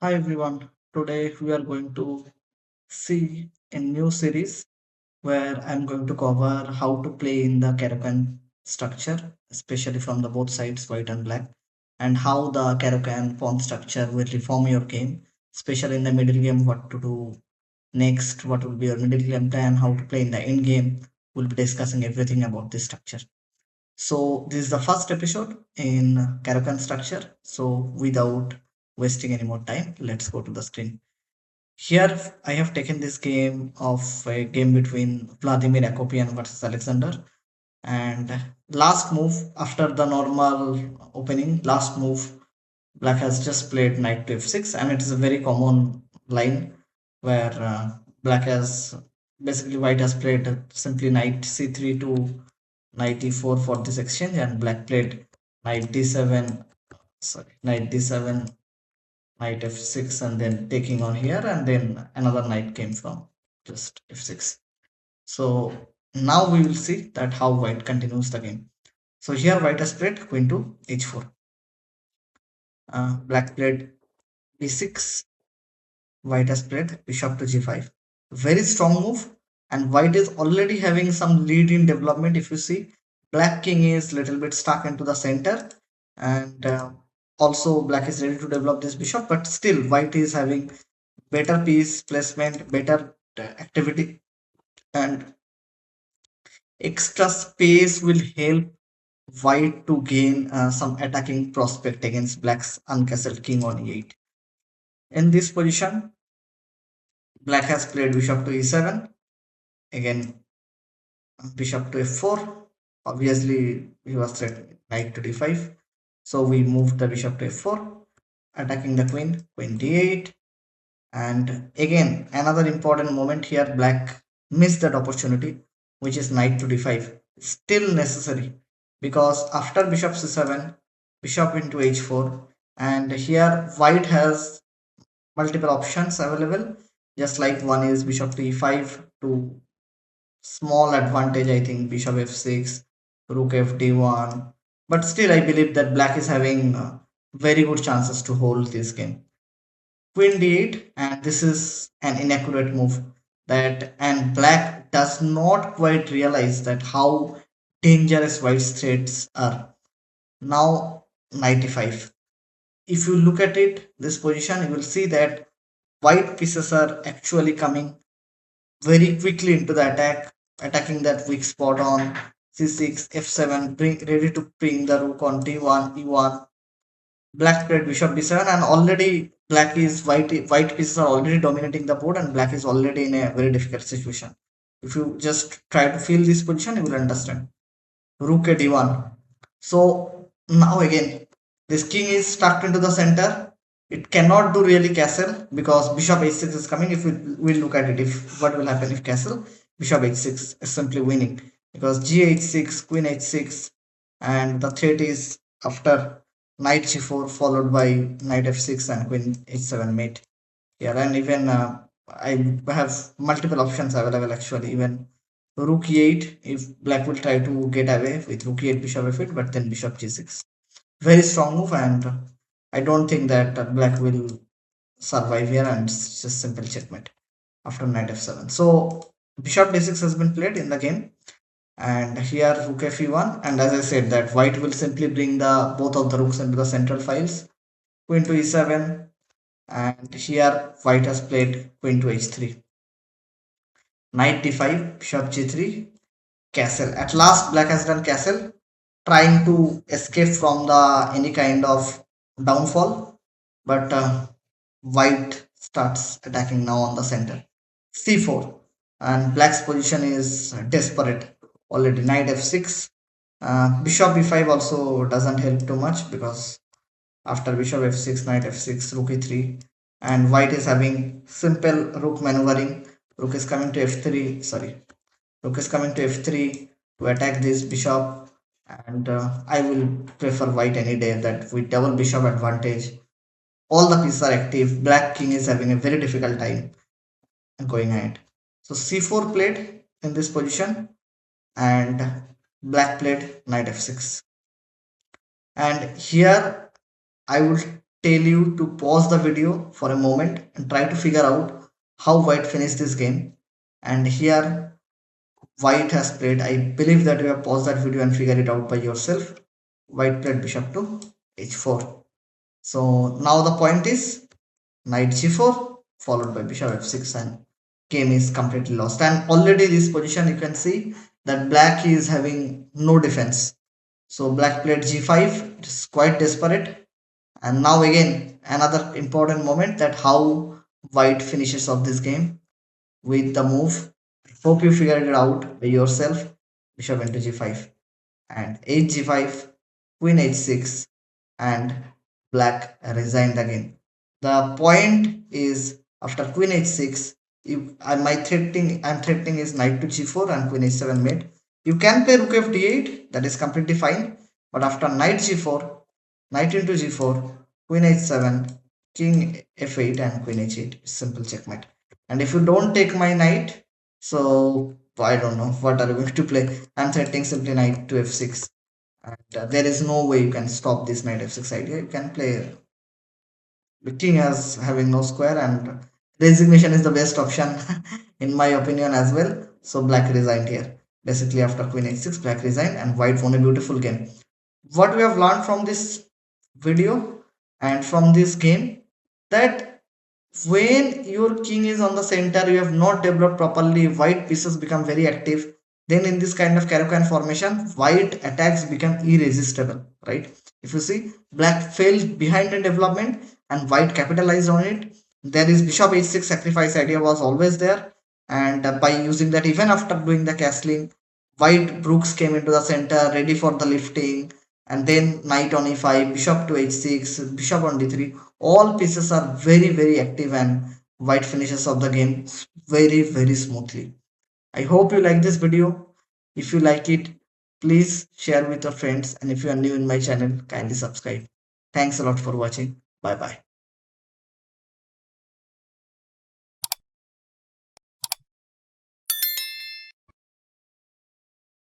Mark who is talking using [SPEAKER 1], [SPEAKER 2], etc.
[SPEAKER 1] Hi everyone. Today we are going to see a new series where I'm going to cover how to play in the Caro-Kann structure, especially from the both sides, white and black, and how the Caro-Kann pawn structure will reform your game, especially in the middle game, what to do next, what will be your middle game plan, how to play in the end game. We'll be discussing everything about this structure. So this is the first episode in Caro-Kann structure. So without wasting any more time, let's go to the screen. Here I have taken this game of a game between Vladimir Akopian versus Alexander. And last move after the normal opening, last move, Black has just played knight to f6, and it is a very common line where Black has basically White has played simply knight c3 to knight e4 for this exchange, and Black played knight d7, sorry, knight d7, knight f6, and then taking on here, and then another knight came from just f6. So now we will see that how White continues the game. So here White has played queen to h4. Black played b6. White has played bishop to g5. Very strong move, and White is already having some lead in development. If you see, Black king is little bit stuck into the center, and also Black is ready to develop this bishop, but still White is having better piece placement, better activity, and extra space will help White to gain some attacking prospect against Black's uncastled king on e8. In this position, Black has played bishop to e7. Again, bishop to f4. Obviously, he was threatening knight to d5. So we moved the bishop to f4, attacking the queen, queen d8. And again, another important moment here, Black missed that opportunity, which is knight to d5. Still necessary because after bishop c7, bishop into h4, and here White has multiple options available. Just like one is bishop to e5 to small advantage, I think bishop f6, rook fd1. But still, I believe that Black is having very good chances to hold this game. Queen d8, and this is an inaccurate move that, and Black does not quite realize that how dangerous White's threats are. Now knight e5. If you look at it, this position, you will see that White pieces are actually coming very quickly into the attack, attacking that weak spot on c6, f7, ready to bring the rook on d1, e1. Black played bishop b7, and already white pieces are already dominating the board, and Black is already in a very difficult situation. If you just try to feel this position, you will understand. Rook at d1. So now again, this king is stuck into the center. It cannot do really castle because bishop h6 is coming. If we will look at it, if what will happen if castle, bishop h6 is simply winning because g h6, queen h6, and the threat is after knight g4 followed by knight f6 and queen h7 mate here. And even I have multiple options available actually. Even rook e8 if Black will try to get away with rook e8, bishop f8, but then bishop g6. Very strong move, and I don't think that Black will survive here, and it's just simple checkmate after knight f7. So bishop d6 has been played in the game, and here rook fe1, and as I said that White will simply bring the both of the rooks into the central files. Queen to e7, and here White has played queen to h3. Knight d5, bishop g3, castle. At last, Black has done castle, trying to escape from the any kind of downfall, but White starts attacking now on the center. c4, and Black's position is desperate. Already knight f6. Bishop e5 also doesn't help too much because after bishop f6, knight f6, rook e3, and White is having simple rook maneuvering. Rook is coming to f3. Sorry, rook is coming to f3 to attack this bishop, and I will prefer White any day that with double bishop advantage. All the pieces are active. Black king is having a very difficult time going ahead. So c4 played in this position, and Black played knight f6. And here I would tell you to pause the video for a moment and try to figure out how white finished this game. And here white has played. I believe that you have paused that video and figured it out by yourself. White played bishop to h4. So now the point is knight g4 followed by bishop f6 and game is completely lost. And already this position you can see that black is having no defense. So black played g5. It is quite desperate. And now again another important moment that how white finishes off this game with the move. Hope you figured it out by yourself. Bishop into g5 and h5, queen h6, and black resigned again. The point is after queen h6, if I'm threatening is knight to g4 and queen h7 mate. You can play rook f d8, that is completely fine. But after knight g4, knight into g4, queen h7, king f8, and queen h8, simple checkmate. And if you don't take my knight, so I don't know what are you going to play. I'm threatening simply knight to f6, and there is no way you can stop this knight f6 idea. You can play the king as having no square, and resignation is the best option in my opinion as well. So black resigned here. Basically after queen h6, black resigned and white won a beautiful game. What we have learned from this video and from this game, that when your king is on the center, you have not developed properly, white pieces become very active. Then in this kind of Caro-Kann formation, white attacks become irresistible, right? If you see, black fell behind in development and white capitalized on it. There is bishop h6 sacrifice idea was always there, and by using that, even after doing the castling, white brooks came into the center ready for the lifting, and then knight on e5, bishop to h6, bishop on d3. All pieces are very active, and white finishes of the game very smoothly. I hope you like this video. If you like it, please share with your friends, and if you are new in my channel, kindly subscribe. Thanks a lot for watching. Bye bye.